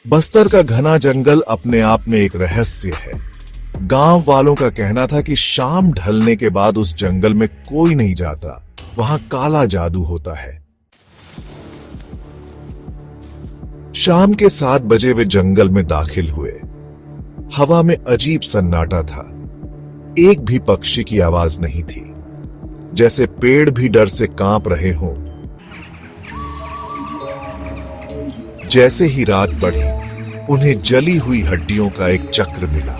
बस्तर का घना जंगल अपने आप में एक रहस्य है। गांव वालों का कहना था कि शाम ढलने के बाद उस जंगल में कोई नहीं जाता, वहां काला जादू होता है। शाम के 7 बजे वे जंगल में दाखिल हुए। हवा में अजीब सन्नाटा था। एक भी पक्षी की आवाज नहीं थी, जैसे पेड़ भी डर से कांप रहे हों। जैसे ही रात बढ़ी, उन्हें जली हुई हड्डियों का एक चक्र मिला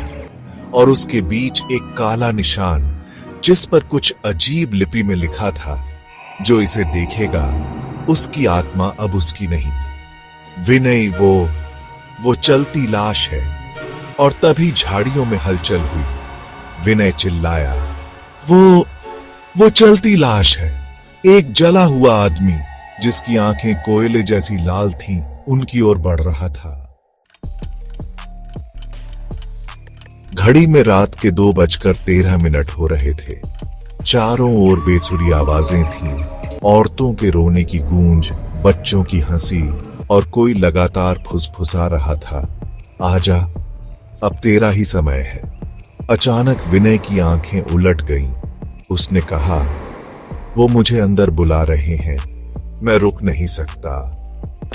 और उसके बीच एक काला निशान, जिस पर कुछ अजीब लिपि में लिखा था, जो इसे देखेगा उसकी आत्मा अब उसकी नहीं। विनय वो चलती लाश है। और तभी झाड़ियों में हलचल हुई। विनय चिल्लाया, वो चलती लाश है। एक जला हुआ आदमी, जिसकी आंखें कोयले जैसी लाल थीं, उनकी ओर बढ़ रहा था। घड़ी में रात के 2:13 हो रहे थे। चारों ओर बेसुरी आवाजें थीं, औरतों के रोने की गूंज, बच्चों की हंसी, और कोई लगातार फुसफुसा रहा था, आजा, अब तेरा ही समय है। अचानक विनय की आंखें उलट गईं। उसने कहा, वो मुझे अंदर बुला रहे हैं, मैं रुक नहीं सकता।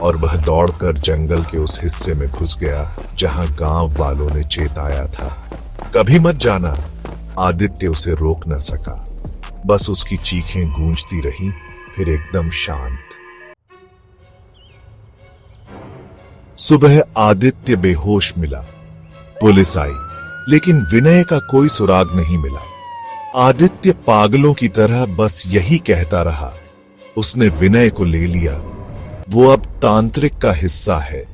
और वह दौड़कर जंगल के उस हिस्से में घुस गया जहां गांव वालों ने चेताया था, कभी मत जाना। आदित्य उसे रोक न सका, बस उसकी चीखें गूंजती रहीं, फिर एकदम शांत। सुबह आदित्य बेहोश मिला। पुलिस आई, लेकिन विनय का कोई सुराग नहीं मिला। आदित्य पागलों की तरह बस यही कहता रहा, उसने विनय को ले लिया, वो अब तांत्रिक का हिस्सा है।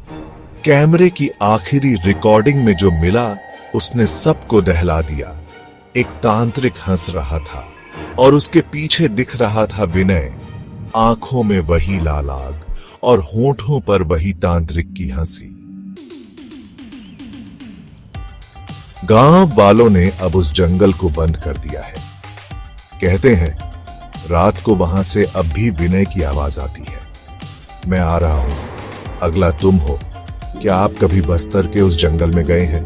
कैमरे की आखिरी रिकॉर्डिंग में जो मिला, उसने सबको दहला दिया। एक तांत्रिक हंस रहा था और उसके पीछे दिख रहा था विनय, आंखों में वही लालाग और होंठों पर वही तांत्रिक की हंसी। गांव वालों ने अब उस जंगल को बंद कर दिया है। कहते हैं रात को वहां से अब भी विनय की आवाज आती है। मैं आ रहा हूं, अगला तुम हो। क्या आप कभी बस्तर के उस जंगल में गए हैं?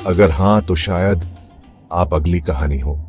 अगर हां, तो शायद आप अगली कहानी हो।